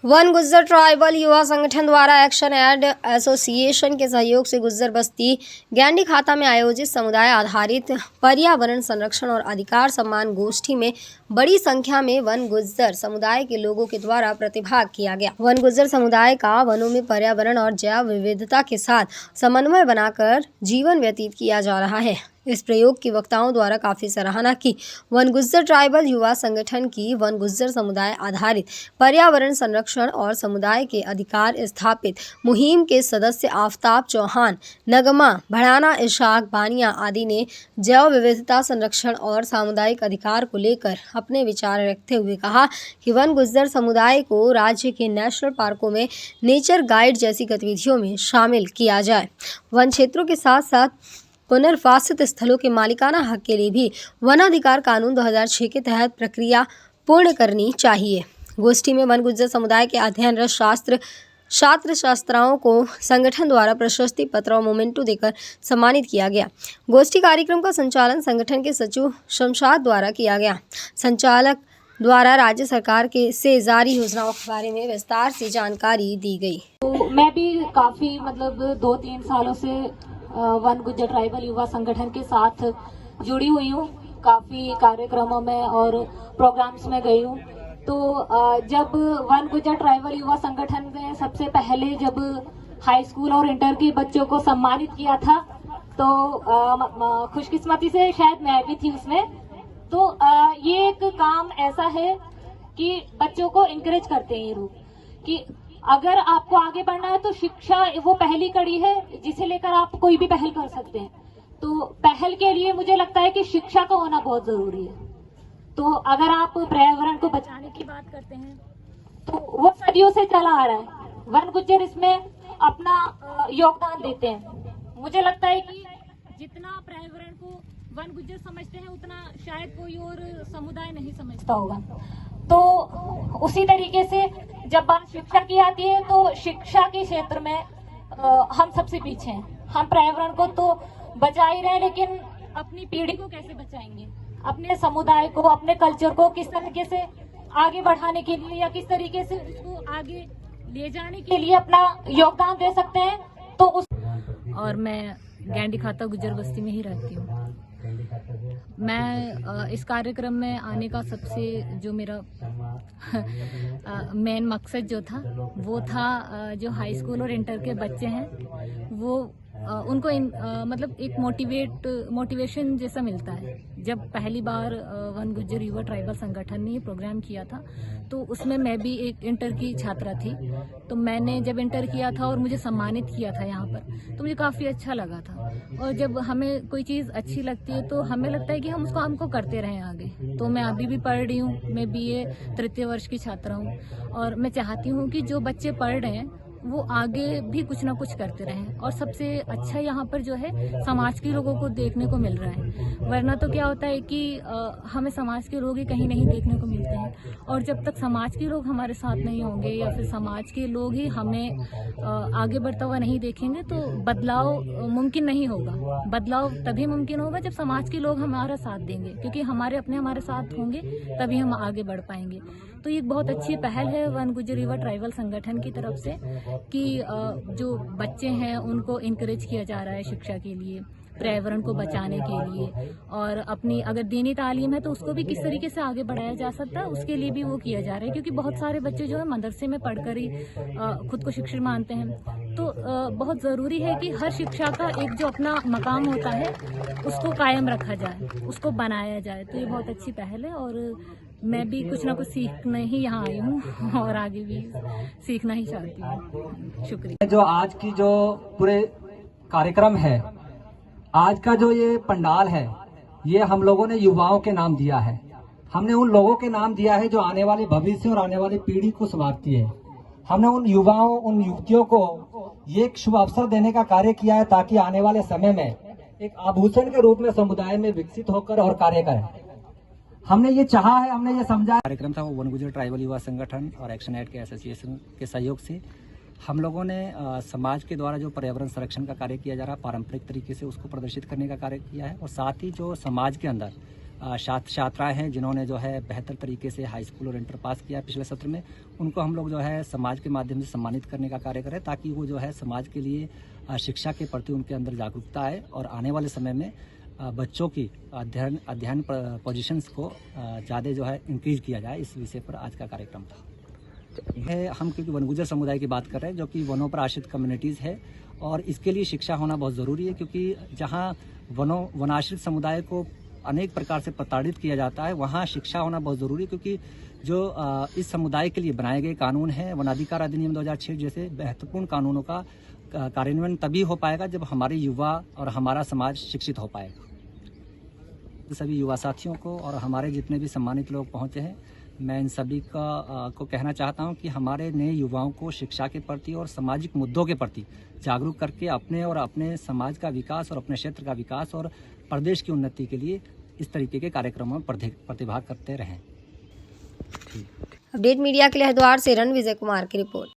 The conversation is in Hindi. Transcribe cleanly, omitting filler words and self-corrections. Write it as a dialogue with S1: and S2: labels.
S1: वन गुज्जर ट्राइबल युवा संगठन द्वारा एक्शन एड एसोसिएशन के सहयोग से गुज्जर बस्ती गैंडी खाता में आयोजित समुदाय आधारित पर्यावरण संरक्षण और अधिकार सम्मान गोष्ठी में बड़ी संख्या में वन गुज्जर समुदाय के लोगों के द्वारा प्रतिभाग किया गया। वन गुज्जर समुदाय का वनों में पर्यावरण और जैव विविधता के साथ समन्वय बनाकर जीवन व्यतीत किया जा रहा है। इस प्रयोग की वक्ताओं द्वारा काफी सराहना की। वन गुज्जर ट्राइबल युवा संगठन की वन गुज्जर समुदाय आधारित पर्यावरण संरक्षण और समुदाय के अधिकार स्थापित मुहिम के सदस्य आफ्ताब चौहान, नगमा भड़ाना, इशाक बानिया आदि ने जैव विविधता संरक्षण और सामुदायिक अधिकार को लेकर अपने विचार रखते हुए कहा कि वन गुज्जर समुदाय को राज्य के नेशनल पार्कों में नेचर गाइड जैसी गतिविधियों में शामिल किया जाए। वन क्षेत्रों के साथ साथ पुनर्वासित स्थलों के मालिकाना हक के लिए भी वनाधिकार कानून 2006 के तहत प्रक्रिया पूर्ण करनी चाहिए। गोष्ठी में वन गुज्जर समुदाय के अध्ययनरत छात्र छात्राओं को संगठन द्वारा प्रशस्ति पत्र और मोमेंटो देकर सम्मानित किया गया। गोष्ठी कार्यक्रम का संचालन संगठन के सचिव शमशाद द्वारा किया गया। संचालक द्वारा राज्य सरकार के से जारी योजनाओं के बारे में विस्तार से जानकारी दी गई।
S2: तो मैं भी काफी 2-3 सालों से वन गुज्जर ट्राइबल युवा संगठन के साथ जुड़ी हुई हूँ। काफी कार्यक्रमों में और प्रोग्राम्स में गई हूँ। तो जब वन गुज्जर ट्राइबल युवा संगठन ने सबसे पहले जब हाई स्कूल और इंटर के बच्चों को सम्मानित किया था, तो खुशकिस्मती से शायद मैं भी थी उसमें। तो ये एक काम ऐसा है कि बच्चों को इंकरेज करते हैं ये लोग कि अगर आपको आगे बढ़ना है तो शिक्षा वो पहली कड़ी है जिसे लेकर आप कोई भी पहल कर सकते हैं। तो पहल के लिए मुझे लगता है कि शिक्षा का होना बहुत जरूरी है। तो अगर आप पर्यावरण को बचाने की बात करते हैं तो वो सदियों से चला आ रहा है। वन गुज्जर इसमें अपना योगदान देते हैं। मुझे लगता है कि जितना पर्यावरण को वन गुज्जर समझते हैं उतना शायद कोई और समुदाय नहीं समझता होगा। तो उसी तरीके से जब बात शिक्षा की आती है तो शिक्षा के क्षेत्र में हम सबसे पीछे हैं। हम पर्यावरण को तो बचा ही रहे हैं, लेकिन अपनी पीढ़ी को कैसे बचाएंगे, अपने समुदाय को, अपने कल्चर को किस तरीके से आगे बढ़ाने के लिए या किस तरीके से उसको आगे ले जाने के लिए अपना योगदान दे सकते हैं। तो उस
S3: और मैं गैंडी खाता गुज्जर बस्ती में ही रहती हूँ। मैं इस कार्यक्रम में आने का सबसे जो मेरा मेन मकसद जो था वो था जो हाई स्कूल और इंटर के बच्चे हैं वो उनको एक मोटिवेशन जैसा मिलता है। जब पहली बार वन गुज्जर युवा ट्राइबल संगठन ने ये प्रोग्राम किया था तो उसमें मैं भी एक इंटर की छात्रा थी। तो मैंने जब इंटर किया था और मुझे सम्मानित किया था यहाँ पर, तो मुझे काफ़ी अच्छा लगा था। और जब हमें कोई चीज़ अच्छी लगती है तो हमें लगता है कि हम हमको करते रहें आगे। तो मैं अभी भी पढ़ रही हूँ, मैं BA तृतीय वर्ष की छात्रा हूँ और मैं चाहती हूँ कि जो बच्चे पढ़ रहे हैं वो आगे भी कुछ ना कुछ करते रहें। और सबसे अच्छा यहाँ पर जो है समाज के लोगों को देखने को मिल रहा है। वरना तो क्या होता है कि हमें समाज के लोग ही कहीं नहीं देखने को मिलते हैं, और जब तक समाज के लोग हमारे साथ नहीं होंगे या फिर समाज के लोग ही हमें आगे बढ़ता हुआ नहीं देखेंगे तो बदलाव मुमकिन नहीं होगा। बदलाव तभी मुमकिन होगा जब समाज के लोग हमारा साथ देंगे, क्योंकि हमारे साथ होंगे तभी हम आगे बढ़ पाएंगे। तो ये बहुत अच्छी पहल है वन गुज्जर युवा ट्राइबल संगठन की तरफ से कि जो बच्चे हैं उनको इनकरेज किया जा रहा है शिक्षा के लिए, पर्यावरण को बचाने के लिए, और अपनी अगर दीनी तालीम है तो उसको भी किस तरीके से आगे बढ़ाया जा सकता है उसके लिए भी वो किया जा रहा है। क्योंकि बहुत सारे बच्चे जो है मदरसे में पढ़कर ही खुद को शिक्षित मानते हैं। तो बहुत ज़रूरी है कि हर शिक्षा का एक जो अपना मकाम होता है उसको कायम रखा जाए, उसको बनाया जाए। तो ये बहुत अच्छी पहल है और मैं भी कुछ ना कुछ सीखने ही यहाँ आई हूँ और आगे भी सीखना ही चाहती हूँ। शुक्रिया।
S4: जो आज की जो पूरे कार्यक्रम है, आज का जो ये पंडाल है, ये हम लोगों ने युवाओं के नाम दिया है। हमने उन लोगों के नाम दिया है जो आने वाले भविष्य और आने वाली पीढ़ी को संवारती है। हमने उन युवाओं, उन युवतियों को ये एक शुभ अवसर देने का कार्य किया है ताकि आने वाले समय में एक आभूषण के रूप में समुदाय में विकसित होकर और कार्य करें। हमने ये चाहा है, हमने ये समझा।
S5: कार्यक्रम था वो वन गुज्जर ट्राइबल युवा संगठन और एक्शन एड के एसोसिएशन के सहयोग से हम लोगों ने समाज के द्वारा जो पर्यावरण संरक्षण का कार्य किया जा रहा है पारंपरिक तरीके से उसको प्रदर्शित करने का कार्य किया है, और साथ ही जो समाज के अंदर छात्र छात्राएँ हैं जिन्होंने जो है बेहतर तरीके से हाई स्कूल और इंटर पास किया पिछले सत्र में, उनको हम लोग जो है समाज के माध्यम से सम्मानित करने का कार्य करें, ताकि वो जो है समाज के लिए शिक्षा के प्रति उनके अंदर जागरूकता आए और आने वाले समय में बच्चों की अध्ययन पोजीशंस को ज़्यादा जो है इंक्रीज किया जाए। इस विषय पर आज का कार्यक्रम था। हम क्योंकि वनगुजर समुदाय की बात कर रहे हैं, जो कि वनों पर आश्रित कम्युनिटीज़ है, और इसके लिए शिक्षा होना बहुत ज़रूरी है, क्योंकि जहाँ वनाश्रित समुदाय को अनेक प्रकार से प्रताड़ित किया जाता है, वहाँ शिक्षा होना बहुत ज़रूरी है। क्योंकि जो इस समुदाय के लिए बनाए गए कानून हैं, वनाधिकार अधिनियम 2006 जैसे महत्वपूर्ण कानूनों का कार्यान्वयन तभी हो पाएगा जब हमारे युवा और हमारा समाज शिक्षित हो पाएगा। सभी युवा साथियों को और हमारे जितने भी सम्मानित लोग पहुँचे हैं, मैं इन सभी को कहना चाहता हूं कि हमारे नए युवाओं को शिक्षा के प्रति और सामाजिक मुद्दों के प्रति जागरूक करके अपने और अपने समाज का विकास और अपने क्षेत्र का विकास और प्रदेश की उन्नति के लिए इस तरीके के कार्यक्रमों में प्रतिभाग करते रहें।
S1: अपडेट मीडिया के लिए हरिद्वार से रणविजय कुमार की रिपोर्ट।